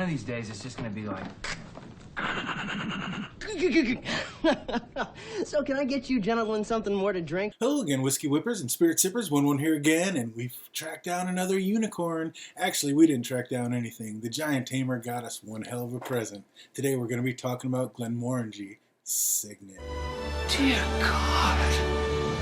One of these days, it's just gonna be like... So can I get you gentlemen something more to drink? Hello again, Whiskey Whippers and Spirit Sippers. One here again, and we've tracked down another unicorn. Actually, we didn't track down anything. The Giant Tamer got us one hell of a present. Today we're going to be talking about Glenmorangie Signet. Dear God,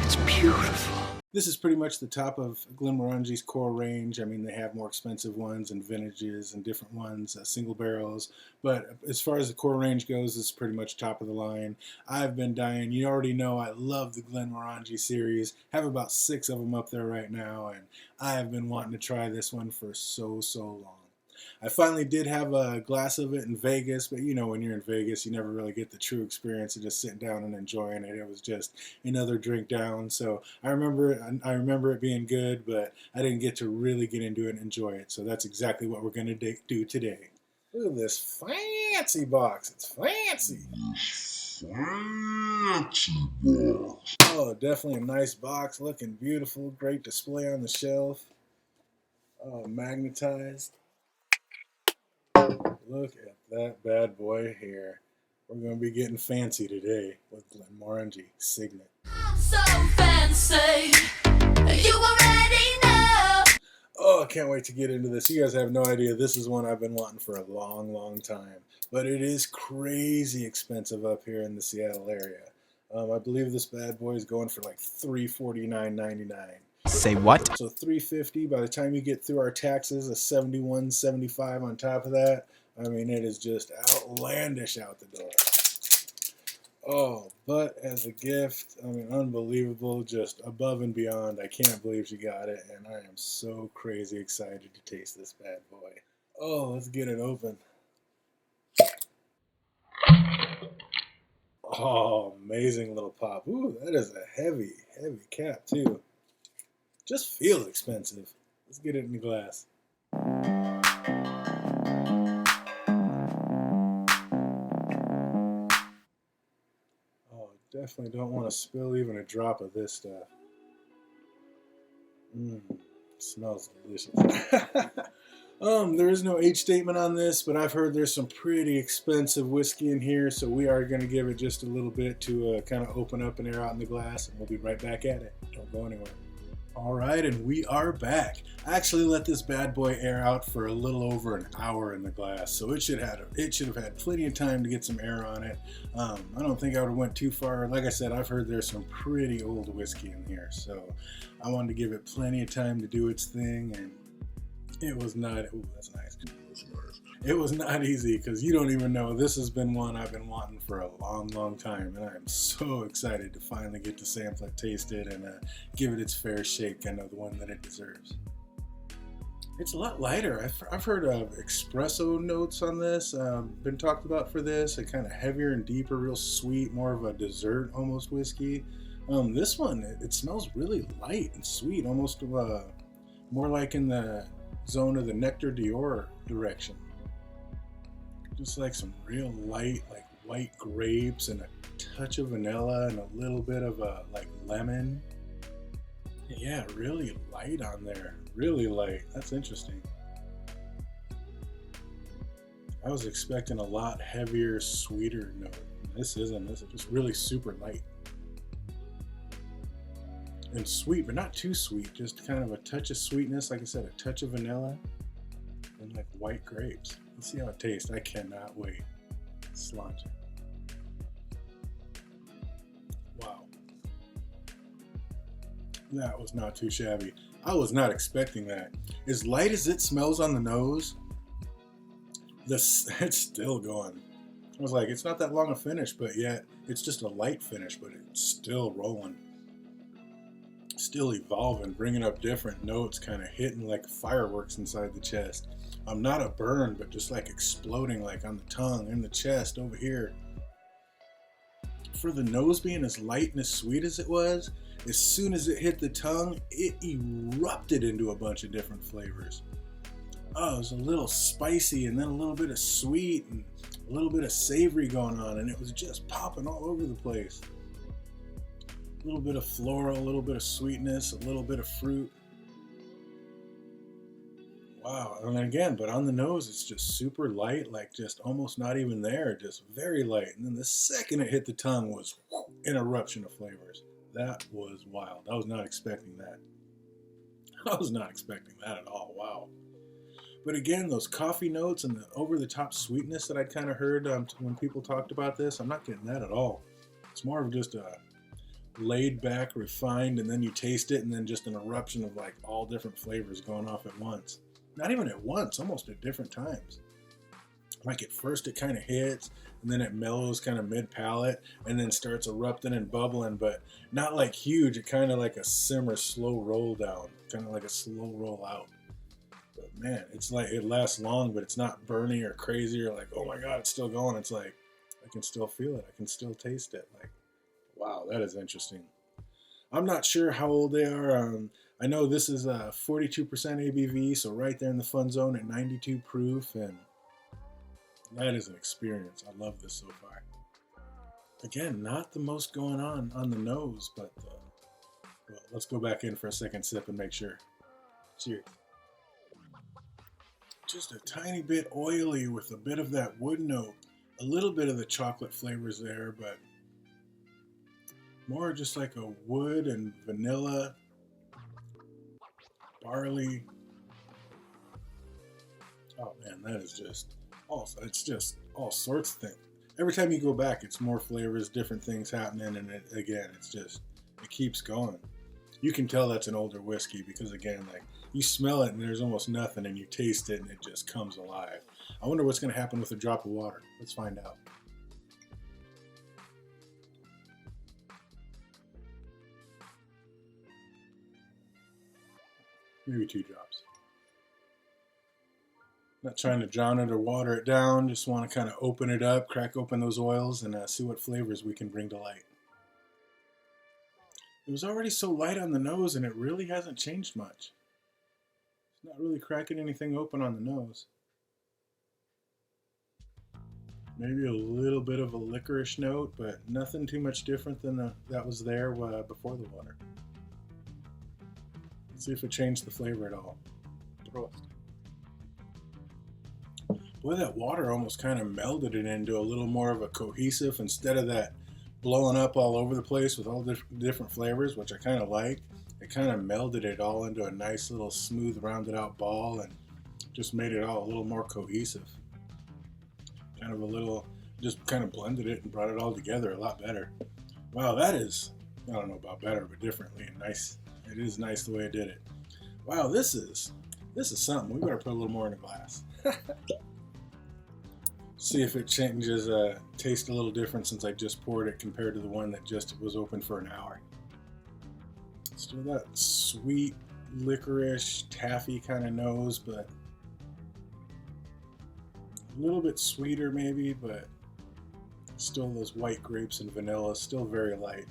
it's beautiful. This is pretty much the top of Glenmorangie's core range. I mean, they have more expensive ones and vintages and different ones, single barrels. But as far as the core range goes, it's pretty much top of the line. I've been dying. You already know I love the Glenmorangie series. Have about 6 of them up there right now, and I have been wanting to try this one for so long. I finally did have a glass of it in Vegas, but you know, when you're in Vegas, you never really get the true experience of just sitting down and enjoying it. It was just another drink down. So I remember it being good, but I didn't get to really get into it and enjoy it. So that's exactly what we're going to do today. Look at this fancy box. It's fancy. Oh, definitely a nice box. Looking beautiful. Great display on the shelf. Oh, magnetized. Look at that bad boy here. We're going to be getting fancy today with Glenmorangie Signet. So fancy, you already know. Oh, I can't wait to get into this. You guys have no idea. This is one I've been wanting for a long time. But it is crazy expensive up here in the Seattle area. I believe this bad boy is going for like $349.99. Say what? So $350. By the time you get through our taxes, a $71.75 on top of that. I mean, it is just outlandish out the door. Oh, but as a gift, I mean, unbelievable, just above and beyond. I can't believe she got it, and I am so crazy excited to taste this bad boy. Oh, let's get it open. Oh, amazing little pop. Ooh, that is a heavy cap, too. Just feels expensive. Let's get it in the glass. Definitely don't want to spill even a drop of this stuff. Smells delicious. There is no age statement on this, but I've heard there's some pretty expensive whiskey in here, so we are going to give it just a little bit to kind of open up and air out in the glass, and we'll be right back at it. Don't go anywhere. Alright, and we are back. I actually let this bad boy air out for a little over an hour in the glass, so it should have had plenty of time to get some air on it. I don't think I would have went too far. Like I said, I've heard there's some pretty old whiskey in here, so I wanted to give it plenty of time to do its thing, and it was not... Ooh, that's nice. It was not easy, because you don't even know. This has been one I've been wanting for a long time, and I am so excited to finally get to sample it, taste it, and give it its fair shake, kind of the one that it deserves. It's a lot lighter. I've heard of espresso notes on this, been talked about for this, a kind of heavier and deeper, real sweet, more of a dessert almost whiskey. This one, it smells really light and sweet, almost more like in the zone of the Nectar Dior direction. Just like some real light, like white grapes and a touch of vanilla and a little bit of like lemon. Yeah, really light on there. Really light. That's interesting. I was expecting a lot heavier, sweeter note. This isn't. This is just really super light. And sweet, but not too sweet. Just kind of a touch of sweetness. Like I said, a touch of vanilla and like white grapes. Let's see how it tastes. I cannot wait. Slaunch it. Wow. That was not too shabby. I was not expecting that. As light as it smells on the nose, it's still going. I was like, it's not that long a finish, but yet it's just a light finish, but it's still rolling. Still evolving, bringing up different notes, kind of hitting like fireworks inside the chest. Not a burn, but just like exploding, like on the tongue, in the chest, over here. For the nose being as light and as sweet as it was, as soon as it hit the tongue, it erupted into a bunch of different flavors. Oh, it was a little spicy, and then a little bit of sweet, and a little bit of savory going on, and it was just popping all over the place. A little bit of floral, a little bit of sweetness, a little bit of fruit. Wow. And then again, but on the nose, it's just super light, like just almost not even there, just very light. And then the second it hit the tongue was an eruption of flavors. That was wild. I was not expecting that. I was not expecting that at all. Wow. But again, those coffee notes and the over-the-top sweetness that I'd kind of heard when people talked about this, I'm not getting that at all. It's more of just a laid back, refined, and then you taste it, and then just an eruption of like all different flavors going off at once. Not even at once, almost at different times. Like at first it kind of hits, and then it mellows kind of mid-palate, and then starts erupting and bubbling, but not like huge. It kind of like a simmer, slow roll down, kind of like a slow roll out. But man, it's like it lasts long, but it's not burning or crazy or like, oh my God, it's still going. It's like, I can still feel it. I can still taste it. Like, wow, that is interesting. I'm not sure how old they are. I know this is a 42% ABV, so right there in the fun zone at 92 proof, and that is an experience. I love this so far. Again, not the most going on the nose, but well, let's go back in for a second sip and make sure. Cheers. Just a tiny bit oily with a bit of that wood note, a little bit of the chocolate flavors there, but more just like a wood and vanilla, barley. Oh man, that is just awesome. It's just all sorts of things. Every time you go back, it's more flavors, different things happening, and it keeps going. You can tell that's an older whiskey because again, like you smell it and there's almost nothing, and you taste it and it just comes alive. I wonder what's going to happen with a drop of water. Let's find out. Maybe 2 drops. Not trying to drown it or water it down, just want to kind of open it up, crack open those oils, and see what flavors we can bring to light. It was already so light on the nose, and it really hasn't changed much. It's not really cracking anything open on the nose. Maybe a little bit of a licorice note, but nothing too much different than that was there before the water. Let's see if it changed the flavor at all. Prost. Boy, that water almost kind of melded it into a little more of a cohesive, instead of that blowing up all over the place with all different flavors, which I kind of like. It kind of melded it all into a nice little smooth rounded out ball and just made it all a little more cohesive. Kind of a little, just kind of blended it and brought it all together a lot better. Wow, that is, I don't know about better, but differently and nice. It is nice the way I did it. Wow, this is something. We better put a little more in a glass. See if it changes, taste a little different since I just poured it compared to the one that just was open for an hour. Still that sweet licorice taffy kind of nose, but a little bit sweeter maybe, but still those white grapes and vanilla, still very light.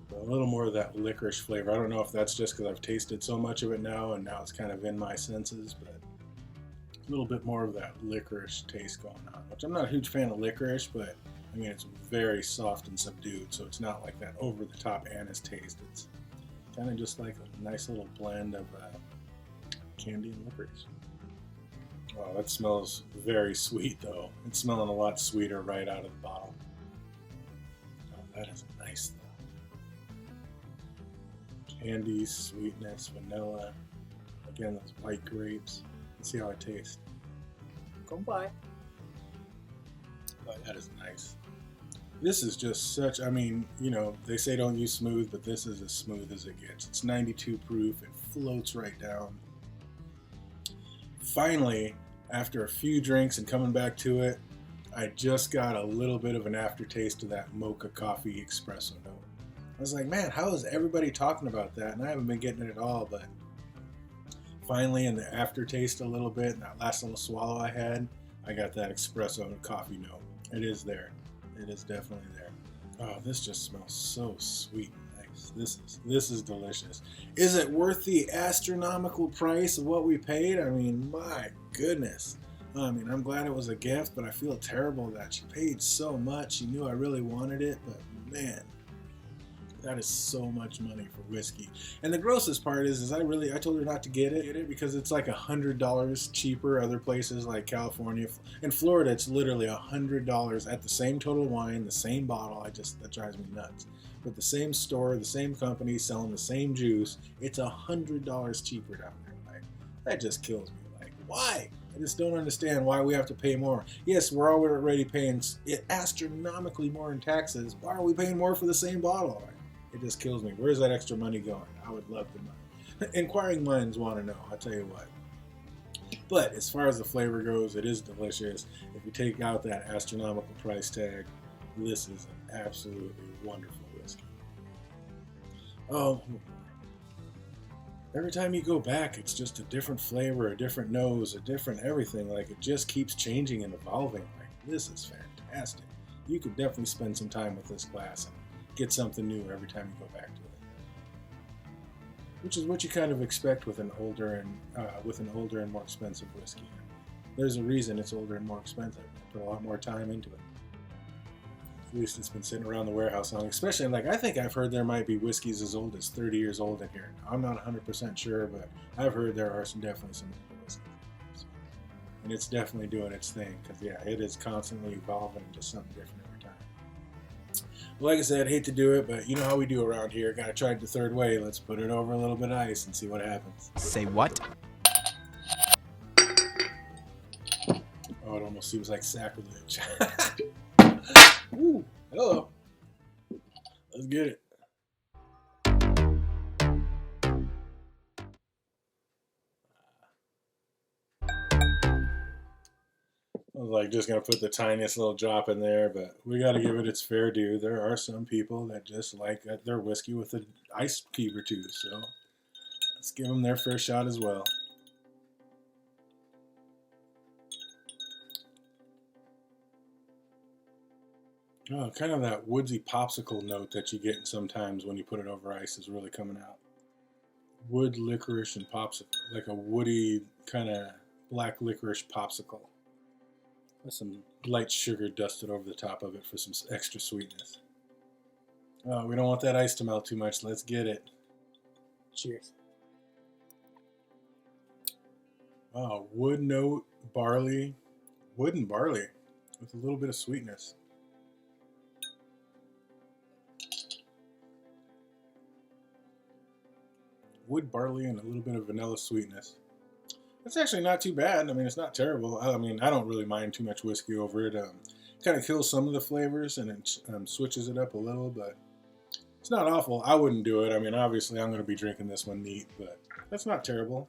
But a little more of that licorice flavor. I don't know if that's just because I've tasted so much of it now and now it's kind of in my senses, but a little bit more of that licorice taste going on, which I'm not a huge fan of licorice, but I mean, it's very soft and subdued, so it's not like that over-the-top anise taste. It's kind of just like a nice little blend of candy and licorice. Wow, that smells very sweet, though. It's smelling a lot sweeter right out of the bottle. Oh, that is nice, though. Candy, sweetness, vanilla. Again, those white grapes. Let's see how it tastes. Come by. Oh, that is nice. This is just such, I mean, you know, they say don't use smooth, but this is as smooth as it gets. It's 92 proof. It floats right down. Finally, after a few drinks and coming back to it, I just got a little bit of an aftertaste of that mocha coffee espresso note. I was like, man, how is everybody talking about that? And I haven't been getting it at all, but finally in the aftertaste a little bit, and that last little swallow I had, I got that espresso and coffee note. It is there. It is definitely there. Oh, this just smells so sweet and nice. This is delicious. Is it worth the astronomical price of what we paid? I mean, my goodness. I mean, I'm glad it was a gift, but I feel terrible that she paid so much. She knew I really wanted it, but man, That is so much money for whiskey. And the grossest part is I told her not to get it because it's like $100 cheaper. Other places like California and Florida, it's literally $100 at the same total wine, the same bottle. That drives me nuts. But the same store, the same company selling the same juice, it's $100 cheaper down there. Like, that just kills me. Like, why? I just don't understand why we have to pay more. Yes, we're already paying astronomically more in taxes. Why are we paying more for the same bottle? It just kills me. Where's that extra money going? I would love to know. Inquiring minds want to know, I'll tell you what. But as far as the flavor goes, it is delicious. If you take out that astronomical price tag, this is an absolutely wonderful whiskey. Oh, every time you go back, it's just a different flavor, a different nose, a different everything. Like, it just keeps changing and evolving. Like, this is fantastic. You could definitely spend some time with this glass and get something new every time you go back to it, which is what you kind of expect with an older and more expensive whiskey. There's a reason it's older and more expensive. I put a lot more time into it. At least it's been sitting around the warehouse long. Especially, like, I think I've heard there might be whiskeys as old as 30 years old in here. I'm not 100% sure, but I've heard there are definitely some older whiskeys. And it's definitely doing its thing, because yeah, it is constantly evolving into something different every time. Like I said, hate to do it, but you know how we do around here. Gotta try it the third way. Let's put it over a little bit of ice and see what happens. Say what? Oh, it almost seems like sacrilege. Ooh, hello. Let's get it. I was like just going to put the tiniest little drop in there, but we got to give it its fair due. There are some people that just like their whiskey with an ice cube or two, so let's give them their fair shot as well. Oh, kind of that woodsy popsicle note that you get sometimes when you put it over ice is really coming out. Wood, licorice, and popsicle. Like a woody kind of black licorice popsicle. With some light sugar dusted over the top of it for some extra sweetness. Oh, we don't want that ice to melt too much. Let's get it. Cheers. Oh, wood note, barley. Wood and barley with a little bit of sweetness. Wood, barley, and a little bit of vanilla sweetness. It's actually not too bad. I mean, it's not terrible. I mean, I don't really mind too much whiskey over it. Kind of kills some of the flavors and it switches it up a little, but it's not awful. I wouldn't do it. I mean, obviously, I'm going to be drinking this one neat, but that's not terrible.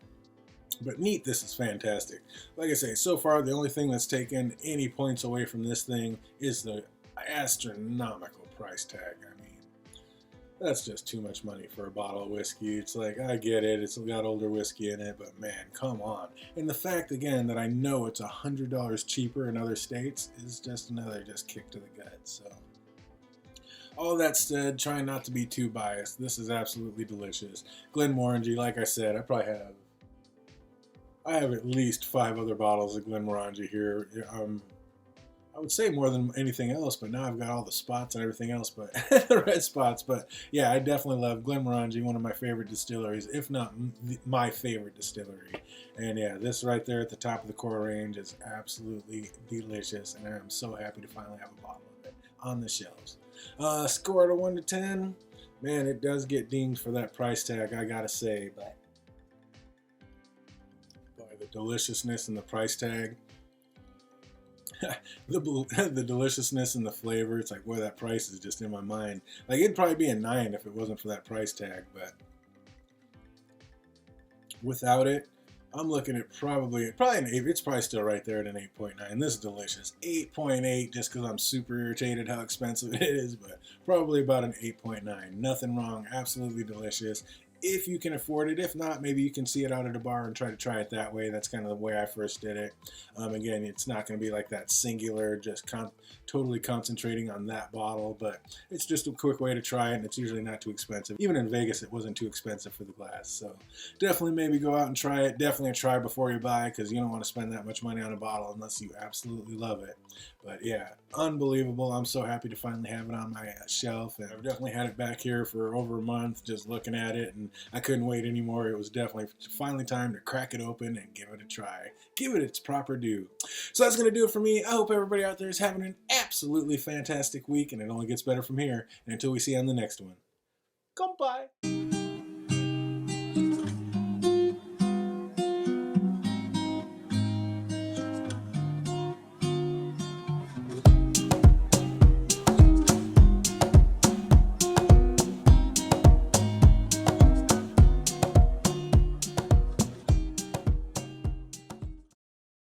But neat, this is fantastic. Like I say, so far, the only thing that's taken any points away from this thing is the astronomical price tag. I mean, that's just too much money for a bottle of whiskey. It's like, I get it, it's got older whiskey in it, but man, come on. And the fact, again, that I know it's $100 cheaper in other states is just another kick to the gut. So, all that said, trying not to be too biased, this is absolutely delicious. Glenmorangie, like I said, I have at least 5 other bottles of Glenmorangie here. I would say more than anything else, but now I've got all the spots and everything else, but the red spots. But yeah, I definitely love Glenmorangie, one of my favorite distilleries, if not my favorite distillery. And yeah, this right there at the top of the core range is absolutely delicious, and I'm so happy to finally have a bottle of it on the shelves. Score out of 1 to 10, man, it does get dinged for that price tag, I gotta say, but by the deliciousness and the price tag, the deliciousness and the flavor, it's like, boy, that price is just in my mind. Like, it'd probably be a 9 if it wasn't for that price tag, but without it, I'm looking at probably an 8. It's probably still right there at an 8.9. This is delicious. 8.8 just because I'm super irritated how expensive it is, but probably about an 8.9. Nothing wrong. Absolutely delicious. if you can afford it. If not, maybe you can see it out at a bar and try it that way. That's kind of the way I first did it. Again, it's not going to be like that singular, just totally concentrating on that bottle, but it's just a quick way to try it, and it's usually not too expensive. Even in Vegas, it wasn't too expensive for the glass, so definitely maybe go out and try it. Definitely try before you buy, because you don't want to spend that much money on a bottle unless you absolutely love it. But yeah, unbelievable. I'm so happy to finally have it on my shelf, and I've definitely had it back here for over a month just looking at it, and I couldn't wait anymore. It was definitely finally time to crack it open and give it a try. Give it its proper due. So that's going to do it for me. I hope everybody out there is having an absolutely fantastic week, and it only gets better from here. And until we see you on the next one, come by.